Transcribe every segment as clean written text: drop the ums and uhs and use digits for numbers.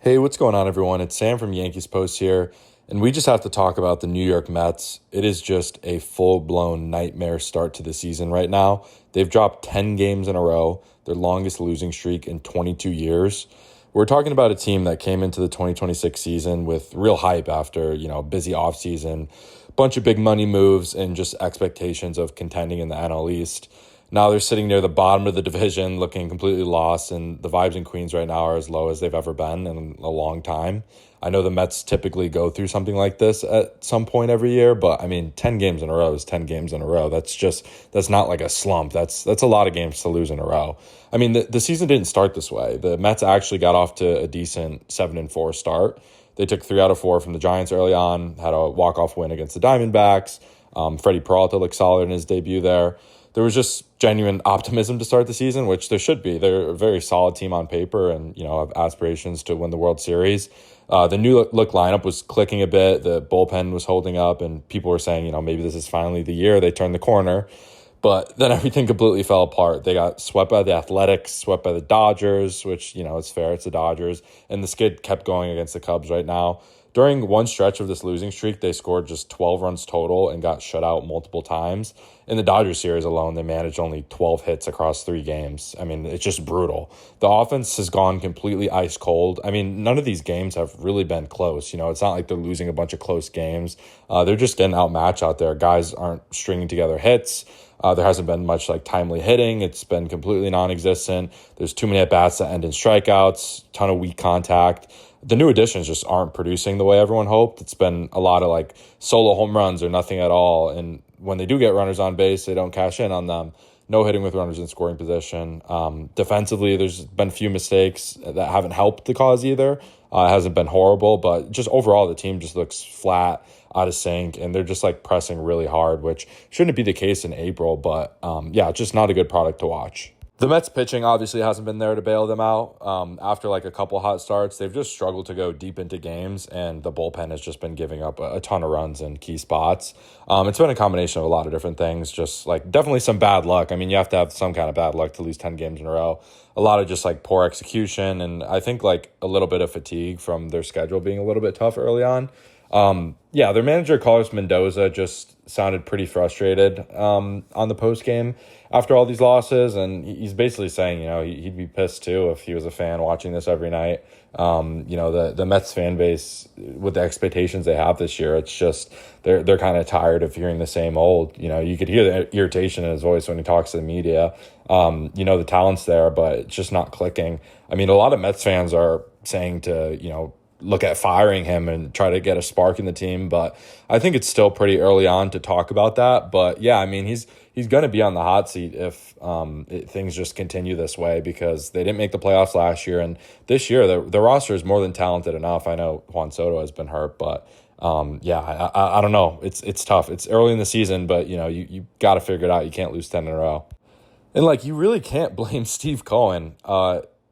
Hey, what's going on, everyone? It's Sam from Yankees Post here, and we just have to talk about the New York Mets. It is just a full-blown nightmare start to the season right now. They've dropped 10 games in a row, their longest losing streak in 22 years. We're talking about a team that came into the 2026 season with real hype after, a busy offseason, bunch of big money moves, and just expectations of contending in the NL East. Now they're sitting near the bottom of the division, looking completely lost, and the vibes in Queens right now are as low as they've ever been in a long time. I know the Mets typically go through something like this at some point every year, but I mean, 10 games in a row is 10 games in a row. That's not like a slump. That's a lot of games to lose in a row. I mean, the season didn't start this way. The Mets actually got off to a decent 7-4 start. They took 3 out of 4 from the Giants early on, had a walk-off win against the Diamondbacks. Freddie Peralta looked solid in his debut there. There was just genuine optimism to start the season, which there should be. They're a very solid team on paper and, have aspirations to win the World Series. The new look lineup was clicking a bit. The bullpen was holding up, and people were saying, maybe this is finally the year they turn the corner. But then everything completely fell apart. They got swept by the Athletics, swept by the Dodgers, which, it's fair. It's the Dodgers. And the skid kept going against the Cubs right now. During one stretch of this losing streak, they scored just 12 runs total and got shut out multiple times. In the Dodgers series alone, they managed only 12 hits across 3 games. I mean, it's just brutal. The offense has gone completely ice cold. I mean, none of these games have really been close. It's not like they're losing a bunch of close games. They're just getting outmatched out there. Guys aren't stringing together hits. There hasn't been much timely hitting. It's been completely non-existent. There's too many at-bats that end in strikeouts, ton of weak contact. The new additions just aren't producing the way everyone hoped. It's been a lot of solo home runs or nothing at all. And when they do get runners on base, they don't cash in on them. No hitting with runners in scoring position. Defensively, there's been a few mistakes that haven't helped the cause either. It hasn't been horrible, but just overall, the team just looks flat, out of sync, and they're just pressing really hard, which shouldn't be the case in April. But just not a good product to watch. The Mets pitching obviously hasn't been there to bail them out. After a couple hot starts, they've just struggled to go deep into games, and the bullpen has just been giving up a ton of runs in key spots. It's been a combination of a lot of different things, just definitely some bad luck. I mean, you have to have some kind of bad luck to lose 10 games in a row. A lot of just poor execution, and I think a little bit of fatigue from their schedule being a little bit tough early on. Their manager, Carlos Mendoza, just sounded pretty frustrated on the post game after all these losses, and he's basically saying, he'd be pissed too if he was a fan watching this every night. The Mets fan base, with the expectations they have this year, it's just they're kind of tired of hearing the same old. You could hear the irritation in his voice when he talks to the media. The talent's there, but it's just not clicking. I mean, a lot of Mets fans are saying to look at firing him and try to get a spark in the team, but I think it's still pretty early on to talk about that. But yeah, I mean, he's going to be on the hot seat if things just continue this way, because they didn't make the playoffs last year, and this year the roster is more than talented enough. I know Juan Soto has been hurt, but I don't know. It's tough. It's early in the season, but you got to figure it out. You can't lose 10 in a row, and you really can't blame Steve Cohen.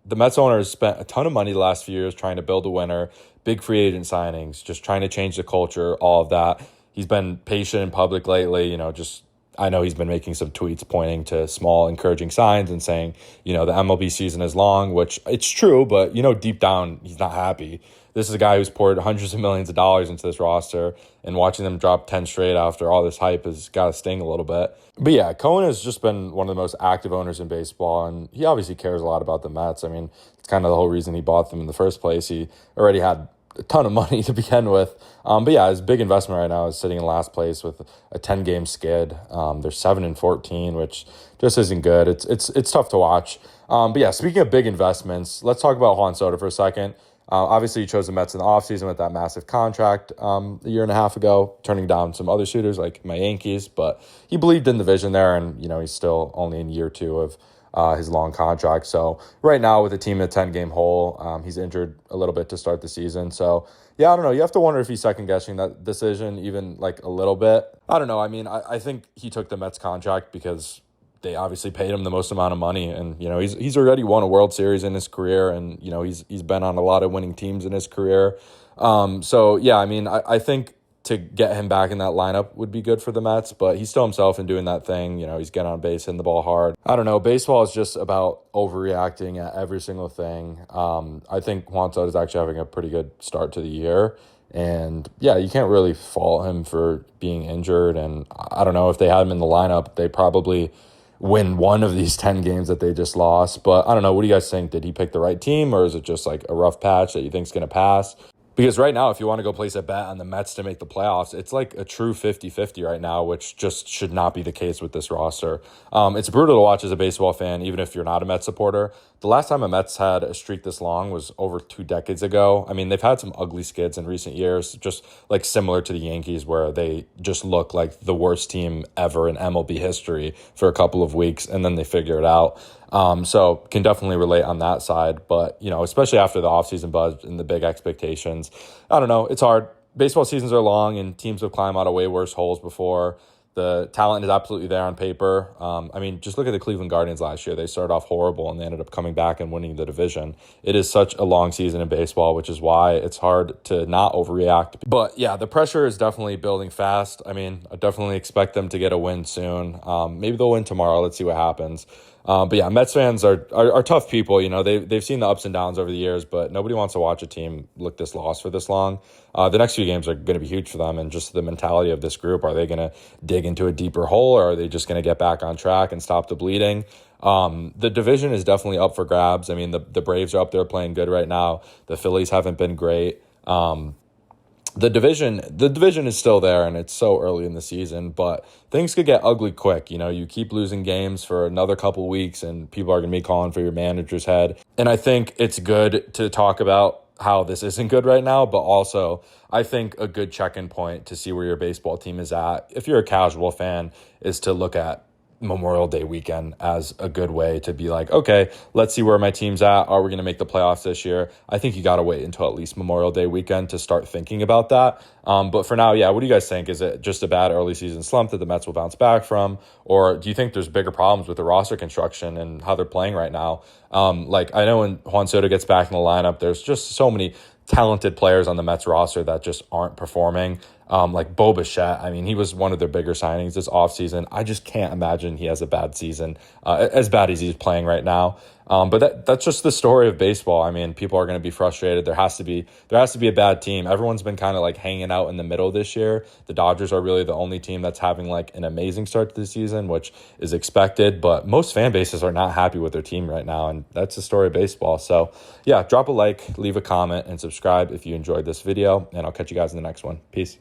The Mets owner has spent a ton of money the last few years trying to build a winner, big free agent signings, just trying to change the culture, all of that. He's been patient in public lately, I know he's been making some tweets pointing to small encouraging signs and saying, the MLB season is long, which it's true, but, deep down, he's not happy. This is a guy who's poured hundreds of millions of dollars into this roster, and watching them drop 10 straight after all this hype has got to sting a little bit. But yeah, Cohen has just been one of the most active owners in baseball, and he obviously cares a lot about the Mets. I mean, it's kind of the whole reason he bought them in the first place. He already had a ton of money to begin with. But yeah, his big investment right now is sitting in last place with a 10-game skid. They're 7-14, which just isn't good. It's tough to watch. But yeah, speaking of big investments, let's talk about Juan Soto for a second. Obviously, he chose the Mets in the offseason with that massive contract a year and a half ago, turning down some other suitors like my Yankees. But he believed in the vision there, and he's still only in year 2 of his long contract. So right now with the team in a 10-game hole, he's injured a little bit to start the season. So yeah, I don't know. You have to wonder if he's second-guessing that decision even a little bit. I don't know. I mean, I think he took the Mets contract because they obviously paid him the most amount of money, and he's already won a World Series in his career, and he's been on a lot of winning teams in his career. So yeah, I mean, I think to get him back in that lineup would be good for the Mets, but he's still himself and doing that thing. He's getting on base, hitting the ball hard. I don't know. Baseball is just about overreacting at every single thing. I think Juan Soto is actually having a pretty good start to the year. And yeah, you can't really fault him for being injured. And I don't know, if they had him in the lineup, they probably win one of these 10 games that they just lost. But I don't know. What do you guys think? Did he pick the right team, or is it just like a rough patch that you think is going to pass? Because right now, if you want to go place a bet on the Mets to make the playoffs, it's like a true 50-50 right now, which just should not be the case with this roster. It's brutal to watch as a baseball fan, even if you're not a Mets supporter. The last time a Mets had a streak this long was over 2 decades ago. I mean, they've had some ugly skids in recent years, just like similar to the Yankees, where they just look like the worst team ever in MLB history for a couple of weeks, and then they figure it out. So can definitely relate on that side. But, especially after the offseason buzz and the big expectations, I don't know. It's hard. Baseball seasons are long, and teams have climbed out of way worse holes before. The talent is absolutely there on paper. Just look at the Cleveland Guardians last year. They started off horrible, and they ended up coming back and winning the division. It is such a long season in baseball, which is why it's hard to not overreact. But yeah, the pressure is definitely building fast. I definitely expect them to get a win soon. Maybe they'll win tomorrow. Let's see what happens. But yeah, Mets fans are tough people. They've seen the ups and downs over the years, but nobody wants to watch a team look this lost for this long. The next few games are going to be huge for them, and just the mentality of this group. Are they going to dig into a deeper hole, or are they just going to get back on track and stop the bleeding? The division is definitely up for grabs. The Braves are up there playing good right now. The Phillies haven't been great. The division is still there, and it's so early in the season, but things could get ugly quick. You keep losing games for another couple weeks, and people are going to be calling for your manager's head. And I think it's good to talk about how this isn't good right now, but also I think a good check-in point to see where your baseball team is at, if you're a casual fan, is to look at Memorial Day weekend as a good way to be like, okay, let's see where my team's at. Are we going to make the playoffs this year? I think you got to wait until at least Memorial Day weekend to start thinking about that. But for now, yeah, what do you guys think? Is it just a bad early season slump that the Mets will bounce back from? Or do you think there's bigger problems with the roster construction and how they're playing right now? I know when Juan Soto gets back in the lineup, there's just so many talented players on the Mets roster that just aren't performing. Like Bo Bichette, he was one of their bigger signings this offseason. I just can't imagine he has a bad season, as bad as he's playing right now. But that's just the story of baseball. People are going to be frustrated. There has to be a bad team. Everyone's been kind of like hanging out in the middle this year. The Dodgers are really the only team that's having like an amazing start to the season, which is expected. But most fan bases are not happy with their team right now, and that's the story of baseball. So yeah, drop a like, leave a comment, and subscribe if you enjoyed this video, and I'll catch you guys in the next one. Peace.